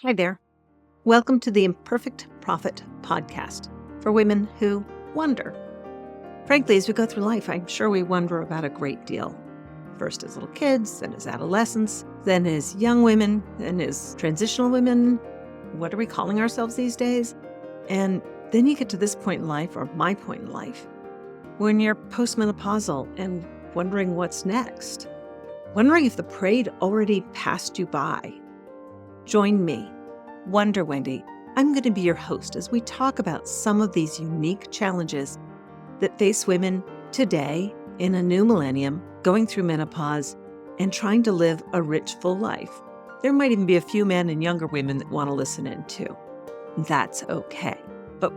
Hi there. Welcome to the Imperfect Prophet podcast for women who wonder. Frankly, as we go through life, I'm sure we wonder about a great deal. First as little kids, then as adolescents, then as young women, then as transitional women. What are we calling ourselves these days? And then you get to this point in life, or my point in life, when you're postmenopausal and wondering what's next. Wondering if the parade already passed you by. Join me, Wonder Wendy. I'm going to be your host as we talk about some of these unique challenges that face women today in a new millennium, going through menopause and trying to live a rich, full life. There might even be a few men and younger women that want to listen in too. That's okay. But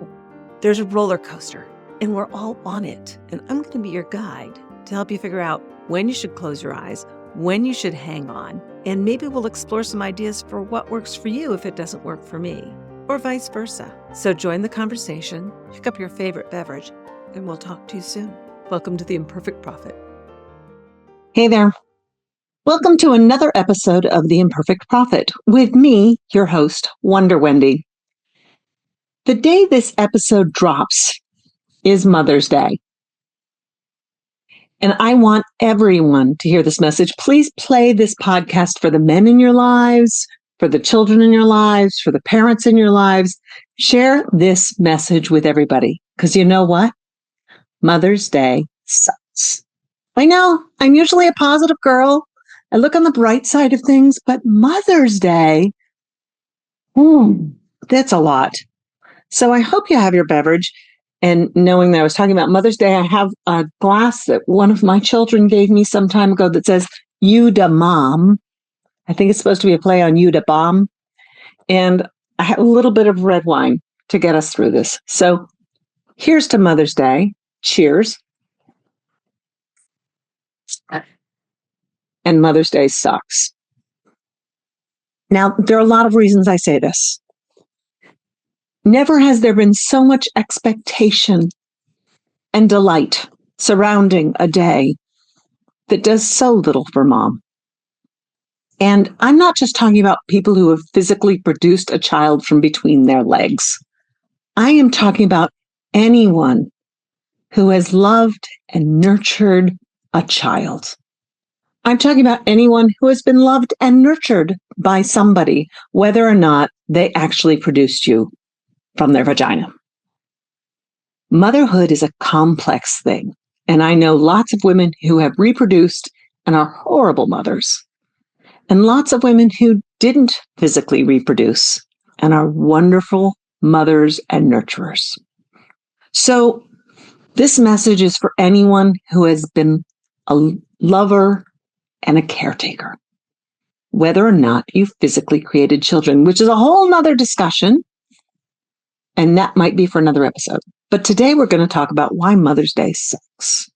there's a roller coaster and we're all on it. And I'm going to be your guide to help you figure out when you should close your eyes, when you should hang on, and maybe we'll explore some ideas for what works for you if it doesn't work for me, or vice versa. So join the conversation, pick up your favorite beverage, and we'll talk to you soon. Welcome to the Imperfect Prophet. Hey there. Welcome to another episode of The Imperfect Prophet with me, your host, Wonder Wendy. The day this episode drops is Mother's Day. And I want everyone to hear this message. Please play this podcast for the men in your lives, for the children in your lives, for the parents in your lives. Share this message with everybody. Because you know what? Mother's Day sucks. I know, I'm usually a positive girl. I look on the bright side of things, but Mother's Day, that's a lot. So I hope you have your beverage. And knowing that I was talking about Mother's Day, I have a glass that one of my children gave me some time ago that says, "You da mom." I think it's supposed to be a play on "You da bomb." And I have a little bit of red wine to get us through this. So here's to Mother's Day. Cheers. And Mother's Day sucks. Now, there are a lot of reasons I say this. Never has there been so much expectation and delight surrounding a day that does so little for mom. And I'm not just talking about people who have physically produced a child from between their legs. I am talking about anyone who has loved and nurtured a child. I'm talking about anyone who has been loved and nurtured by somebody, whether or not they actually produced you from their vagina. Motherhood is a complex thing, and I know lots of women who have reproduced and are horrible mothers, and lots of women who didn't physically reproduce and are wonderful mothers and nurturers. So this message is for anyone who has been a lover and a caretaker, whether or not you physically created children, which is a whole nother discussion. And that might be for another episode. But today we're going to talk about why Mother's Day sucks.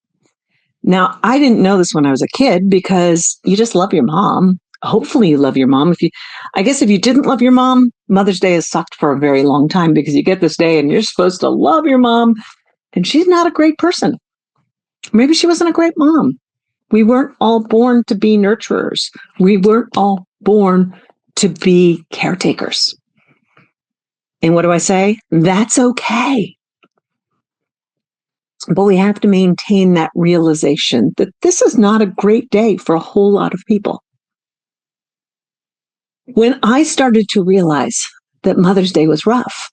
Now, I didn't know this when I was a kid because you just love your mom. Hopefully you love your mom. I guess if you didn't love your mom, Mother's Day has sucked for a very long time because you get this day and you're supposed to love your mom and she's not a great person. Maybe she wasn't a great mom. We weren't all born to be nurturers. We weren't all born to be caretakers. And what do I say? That's okay. But we have to maintain that realization that this is not a great day for a whole lot of people. When I started to realize that Mother's Day was rough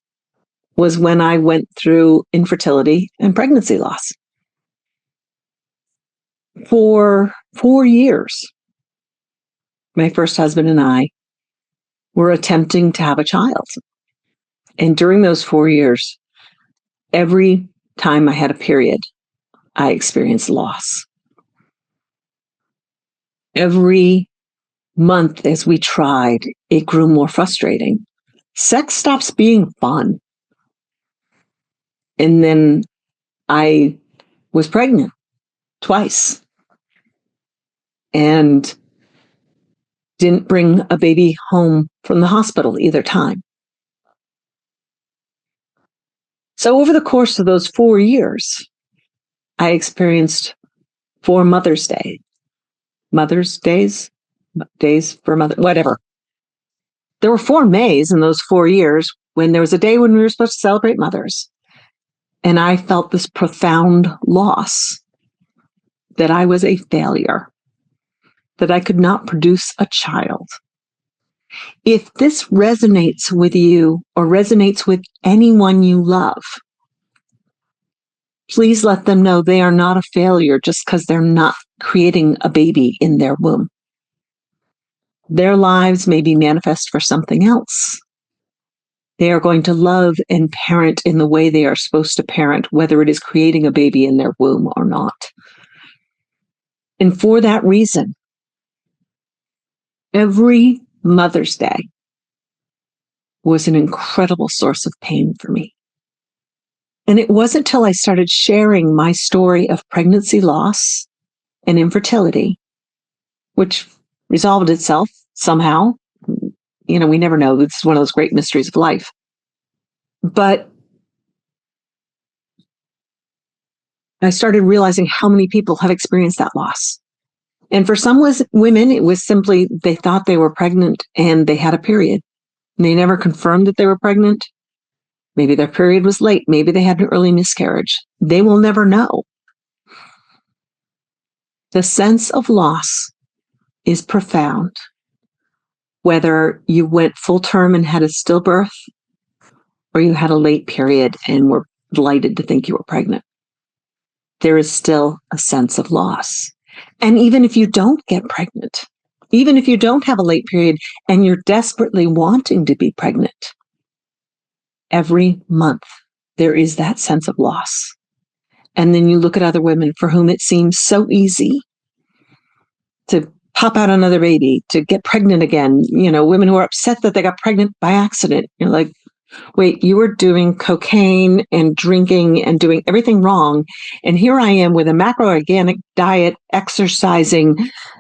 was when I went through infertility and pregnancy loss. For 4 years, my first husband and I were attempting to have a child. And during those 4 years, every time I had a period, I experienced loss. Every month as we tried, it grew more frustrating. Sex stops being fun. And then I was pregnant twice and didn't bring a baby home from the hospital either time. So over the course of those 4 years, I experienced 4 Mother's Days for mother, whatever. there were 4 Mays in those 4 years when there was a day when we were supposed to celebrate mothers. And I felt this profound loss that I was a failure, that I could not produce a child. If this resonates with you or resonates with anyone you love, please let them know they are not a failure just because they're not creating a baby in their womb. Their lives may be manifest for something else. They are going to love and parent in the way they are supposed to parent, whether it is creating a baby in their womb or not. And for that reason, every Mother's Day was an incredible source of pain for me. And it wasn't until I started sharing my story of pregnancy loss and infertility, which resolved itself somehow. We never know. This is one of those great mysteries of life. But I started realizing how many people have experienced that loss. And for some women, it was simply they thought they were pregnant and they had a period. And they never confirmed that they were pregnant. Maybe their period was late. Maybe they had an early miscarriage. They will never know. The sense of loss is profound. Whether you went full term and had a stillbirth, or you had a late period and were delighted to think you were pregnant, there is still a sense of loss. And even if you don't get pregnant, even if you don't have a late period and you're desperately wanting to be pregnant, every month there is that sense of loss. And then you look at other women for whom it seems so easy to pop out another baby, to get pregnant again. Women who are upset that they got pregnant by accident. You're like, wait, you were doing cocaine and drinking and doing everything wrong. And here I am with a macro-organic diet, exercising,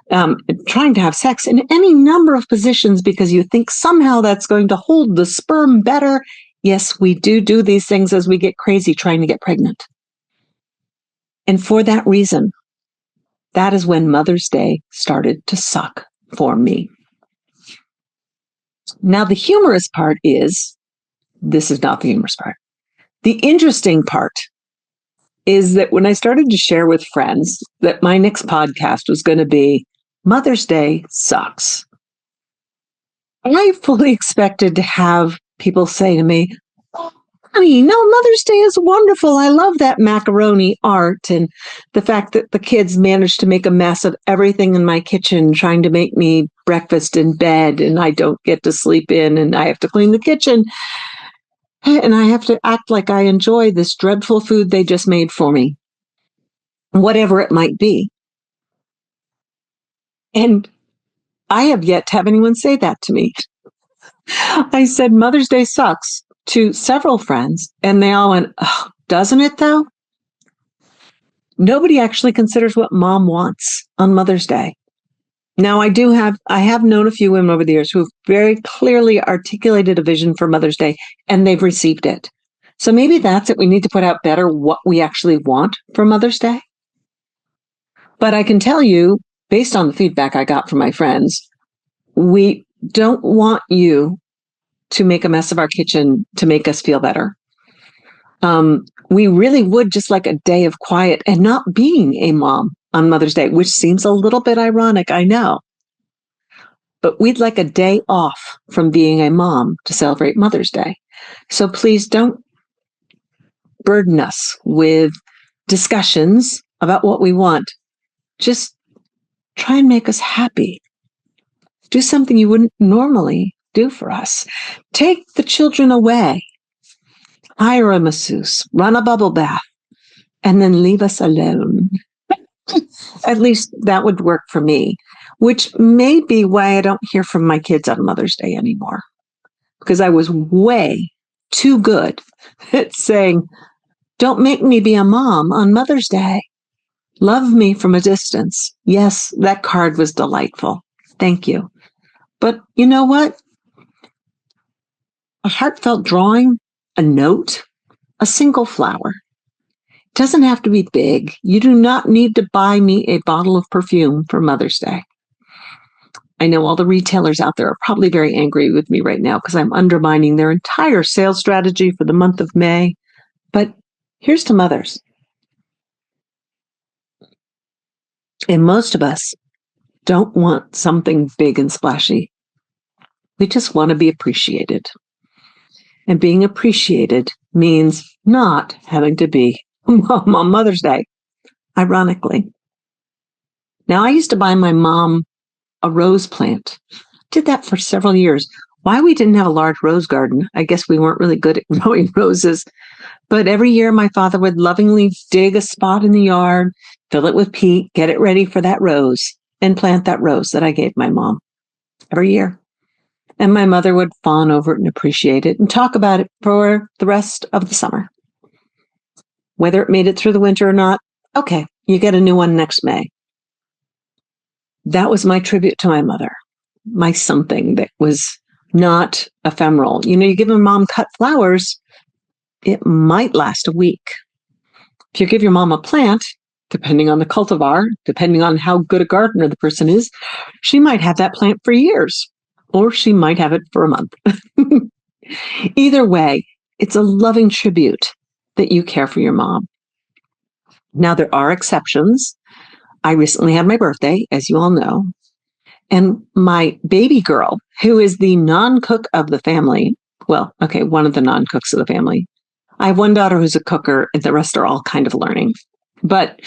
trying to have sex in any number of positions because you think somehow that's going to hold the sperm better. Yes, we do these things as we get crazy trying to get pregnant. And for that reason, that is when Mother's Day started to suck for me. Now, the humorous part is, this is not the humorous part. The interesting part is that when I started to share with friends that my next podcast was going to be Mother's Day Sucks, I fully expected to have people say to me, honey, no, Mother's Day is wonderful. I love that macaroni art and the fact that the kids managed to make a mess of everything in my kitchen, trying to make me breakfast in bed, and I don't get to sleep in, and I have to clean the kitchen. And I have to act like I enjoy this dreadful food they just made for me, whatever it might be. And I have yet to have anyone say that to me. I said, Mother's Day sucks to several friends, and they all went, oh, doesn't it though? Nobody actually considers what mom wants on Mother's Day. Now, I have known a few women over the years who have very clearly articulated a vision for Mother's Day, and they've received it. So maybe that's it. We need to put out better what we actually want for Mother's Day. But I can tell you, based on the feedback I got from my friends, we don't want you to make a mess of our kitchen to make us feel better. We really would just like a day of quiet and not being a mom on Mother's Day, which seems a little bit ironic, I know. But we'd like a day off from being a mom to celebrate Mother's Day. So please don't burden us with discussions about what we want. Just try and make us happy. Do something you wouldn't normally do for us. Take the children away. Hire a masseuse. Run a bubble bath. And then leave us alone. At least that would work for me, which may be why I don't hear from my kids on Mother's Day anymore. Because I was way too good at saying, don't make me be a mom on Mother's Day. Love me from a distance. Yes, that card was delightful. Thank you. But you know what? A heartfelt drawing, a note, a single flower. It doesn't have to be big. You do not need to buy me a bottle of perfume for Mother's Day. I know all the retailers out there are probably very angry with me right now because I'm undermining their entire sales strategy for the month of May. But here's to mothers. And most of us don't want something big and splashy. We just want to be appreciated. And being appreciated means not having to be mom on Mother's Day, ironically. Now, I used to buy my mom a rose plant. Did that for several years. Why we didn't have a large rose garden, I guess we weren't really good at growing roses. But every year my father would lovingly dig a spot in the yard, fill it with peat, get it ready for that rose, and plant that rose that I gave my mom every year. And my mother would fawn over it and appreciate it and talk about it for the rest of the summer. Whether it made it through the winter or not, okay, you get a new one next May. That was my tribute to my mother, my something that was not ephemeral. You give a mom cut flowers, it might last a week. If you give your mom a plant, depending on the cultivar, depending on how good a gardener the person is, she might have that plant for years, or she might have it for a month. Either way, it's a loving tribute that you care for your mom. Now, there are exceptions. I recently had my birthday, as you all know, and my baby girl, who is the non-cook of the family, one of the non-cooks of the family. I have one daughter who's a cooker, and the rest are all kind of learning. But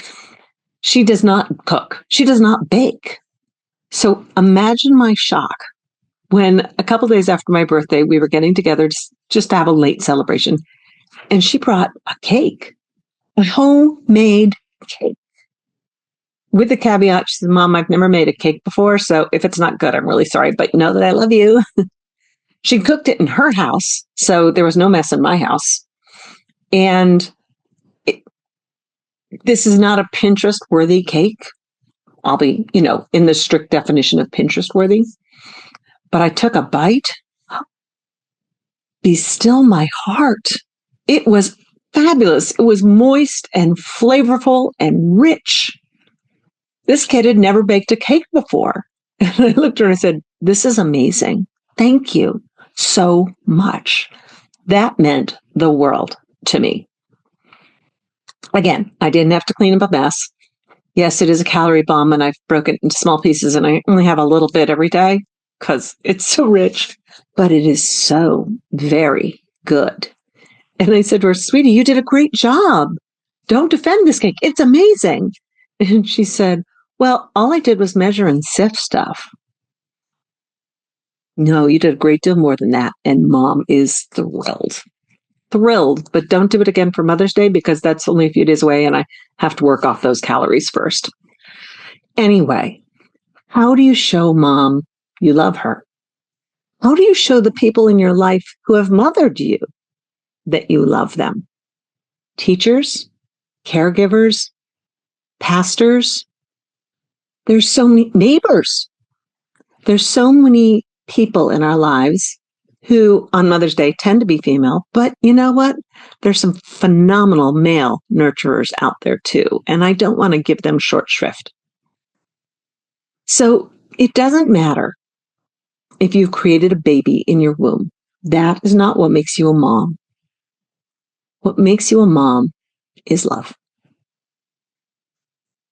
she does not cook. She does not bake. So imagine my shock when a couple days after my birthday, we were getting together just to have a late celebration. And she brought a cake, a homemade cake. With the caveat, she said, Mom, I've never made a cake before, so if it's not good, I'm really sorry, but you know that I love you. She cooked it in her house, so there was no mess in my house. And this is not a Pinterest-worthy cake. I'll be, in the strict definition of Pinterest-worthy. But I took a bite. Be still my heart. It was fabulous. It was moist and flavorful and rich. This kid had never baked a cake before. And I looked at her and I said, this is amazing. Thank you so much. That meant the world to me. Again, I didn't have to clean up a mess. Yes, it is a calorie bomb, and I've broken it into small pieces, and I only have a little bit every day because it's so rich, but it is so very good. And I said to her, sweetie, you did a great job. Don't defend this cake. It's amazing. And she said, well, all I did was measure and sift stuff. No, you did a great deal more than that. And Mom is thrilled. But don't do it again for Mother's Day because that's only a few days away and I have to work off those calories first. Anyway, how do you show Mom you love her? How do you show the people in your life who have mothered you that you love them? Teachers, caregivers, pastors. There's so many neighbors. There's so many people in our lives who on Mother's Day tend to be female, but you know what? There's some phenomenal male nurturers out there too, and I don't want to give them short shrift. So it doesn't matter if you've created a baby in your womb. That is not what makes you a mom. What makes you a mom is love.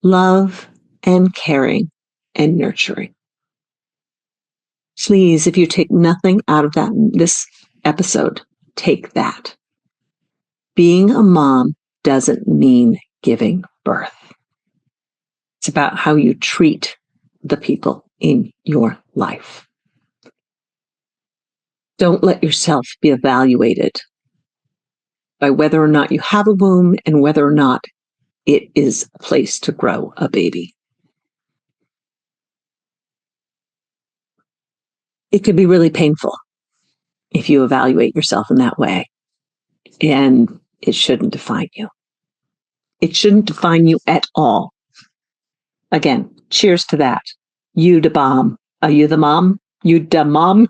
Love and caring and nurturing. Please, if you take nothing out of this episode, take that. Being a mom doesn't mean giving birth. It's about how you treat the people in your life. Don't let yourself be evaluated by whether or not you have a womb and whether or not it is a place to grow a baby. It could be really painful if you evaluate yourself in that way, and it shouldn't define you. It shouldn't define you at all. Again, cheers to that. You da bomb. Are you the mom? You da mom?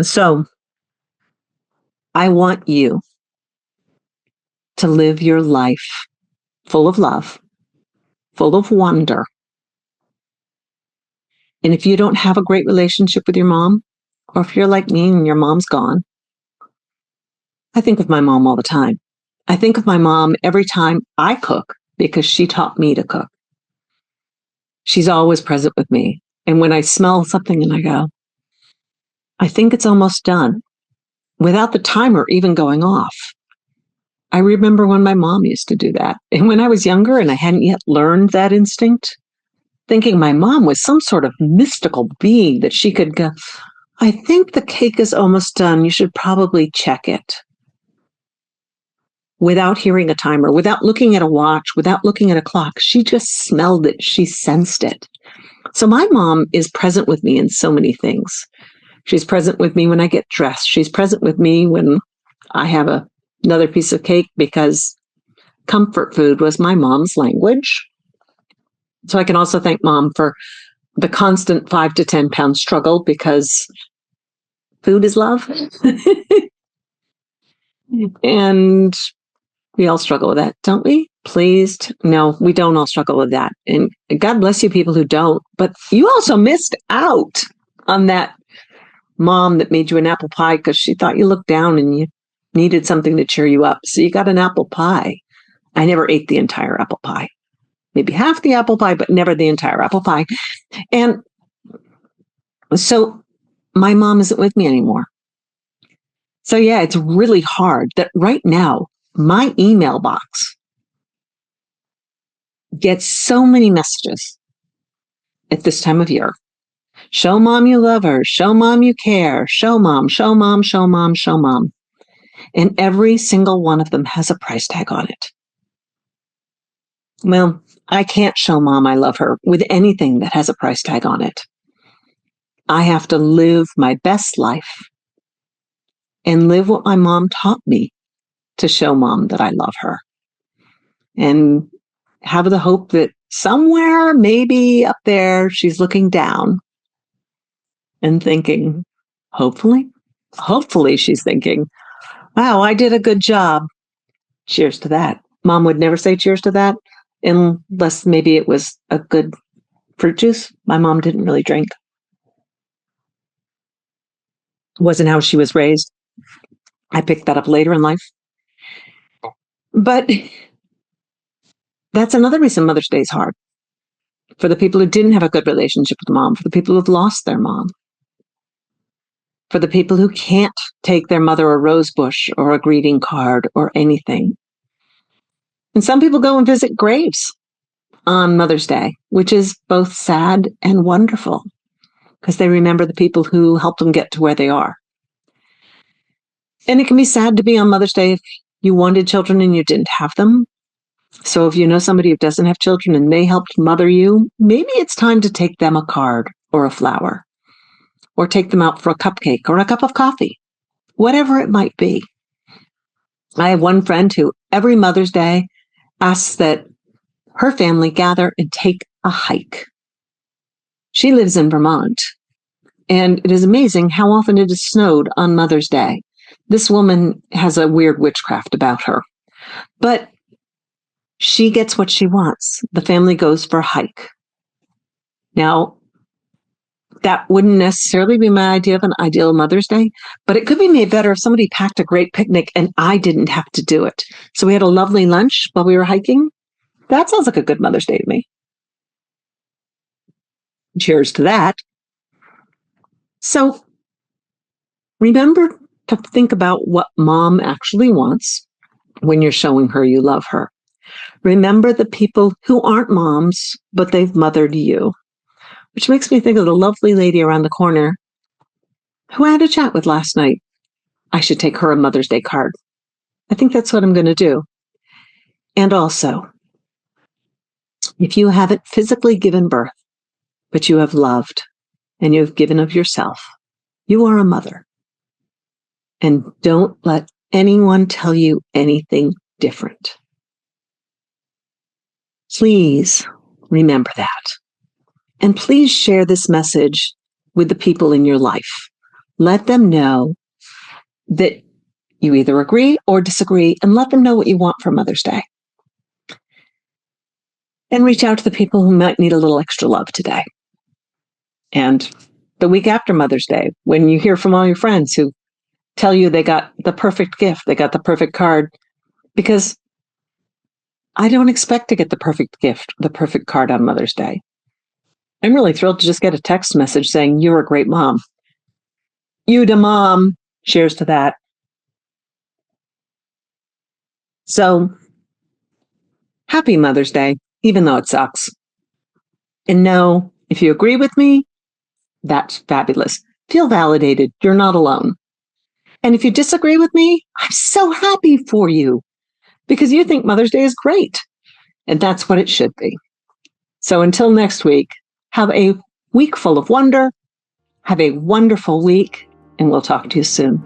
So, I want you to live your life full of love, full of wonder, And if you don't have a great relationship with your mom, or if you're like me and your mom's gone, I think of my mom all the time. I think of my mom every time I cook because she taught me to cook. She's always present with me. And when I smell something and I go, I think it's almost done, without the timer even going off. I remember when my mom used to do that. And when I was younger and I hadn't yet learned that instinct, thinking my mom was some sort of mystical being that she could go, I think the cake is almost done. You should probably check it. Without hearing a timer, without looking at a watch, without looking at a clock. She just smelled it. She sensed it. So my mom is present with me in so many things. She's present with me when I get dressed. She's present with me when I have another piece of cake, because comfort food was my mom's language. So I can also thank Mom for the constant 5 to 10 pound struggle, because food is love. And we all struggle with that, don't we? Pleased? No, we don't all struggle with that. And God bless you people who don't. But you also missed out on that mom that made you an apple pie because she thought you looked down and you needed something to cheer you up. So you got an apple pie. I never ate the entire apple pie. Maybe half the apple pie, but never the entire apple pie. And so my mom isn't with me anymore. So yeah, it's really hard that right now, my email box gets so many messages at this time of year. Show mom you love her. Show mom you care. Show mom, show mom, show mom, show mom. And every single one of them has a price tag on it. Well, I can't show mom I love her with anything that has a price tag on it. I have to live my best life and live what my mom taught me to show mom that I love her. And have the hope that somewhere, maybe up there, she's looking down and thinking, hopefully she's thinking, wow, I did a good job. Cheers to that. Mom would never say cheers to that unless maybe it was a good fruit juice. My mom didn't really drink. Wasn't how she was raised. I picked that up later in life. But that's another reason Mother's Day is hard. For the people who didn't have a good relationship with mom, for the people who have lost their mom, for the people who can't take their mother a rose bush or a greeting card or anything. And some people go and visit graves on Mother's Day, which is both sad and wonderful, because they remember the people who helped them get to where they are. And it can be sad to be on Mother's Day if you wanted children and you didn't have them. So if you know somebody who doesn't have children and they helped mother you, maybe it's time to take them a card or a flower, or take them out for a cupcake or a cup of coffee, whatever it might be. I have one friend who every Mother's Day asks that her family gather and take a hike. She lives in Vermont, and it is amazing how often it has snowed on Mother's Day. This woman has a weird witchcraft about her, but she gets what she wants. The family goes for a hike. Now, that wouldn't necessarily be my idea of an ideal Mother's Day, but it could be made better if somebody packed a great picnic and I didn't have to do it. So we had a lovely lunch while we were hiking. That sounds like a good Mother's Day to me. Cheers to that. So remember to think about what mom actually wants when you're showing her you love her. Remember the people who aren't moms, but they've mothered you. Which makes me think of the lovely lady around the corner who I had a chat with last night. I should take her a Mother's Day card. I think that's what I'm going to do. And also, if you haven't physically given birth, but you have loved and you have given of yourself, you are a mother. And don't let anyone tell you anything different. Please remember that. And please share this message with the people in your life. Let them know that you either agree or disagree, and let them know what you want for Mother's Day. And reach out to the people who might need a little extra love today. And the week after Mother's Day, when you hear from all your friends who tell you they got the perfect gift, they got the perfect card, because I don't expect to get the perfect gift, the perfect card on Mother's Day. I'm really thrilled to just get a text message saying, "You're a great mom." You da mom. Cheers to that. So happy Mother's Day, even though it sucks. And no, if you agree with me, that's fabulous. Feel validated. You're not alone. And if you disagree with me, I'm so happy for you because you think Mother's Day is great. And that's what it should be. So until next week, have a week full of wonder. Have a wonderful week, and we'll talk to you soon.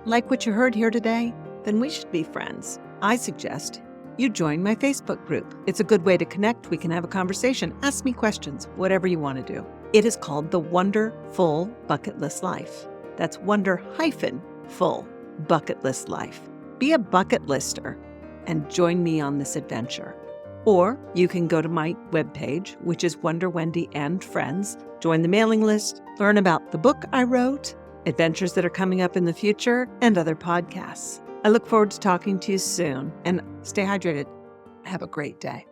Like what you heard here today? Then we should be friends. I suggest you join my Facebook group. It's a good way to connect. We can have a conversation. Ask me questions, whatever you want to do. It is called the Wonderful Bucket List Life. That's Wonder-Full Bucket List Life. Be a bucket lister and join me on this adventure. Or you can go to my webpage, which is Wonder Wendy and Friends. Join the mailing list, learn about the book I wrote, adventures that are coming up in the future, and other podcasts. I look forward to talking to you soon, and stay hydrated. Have a great day.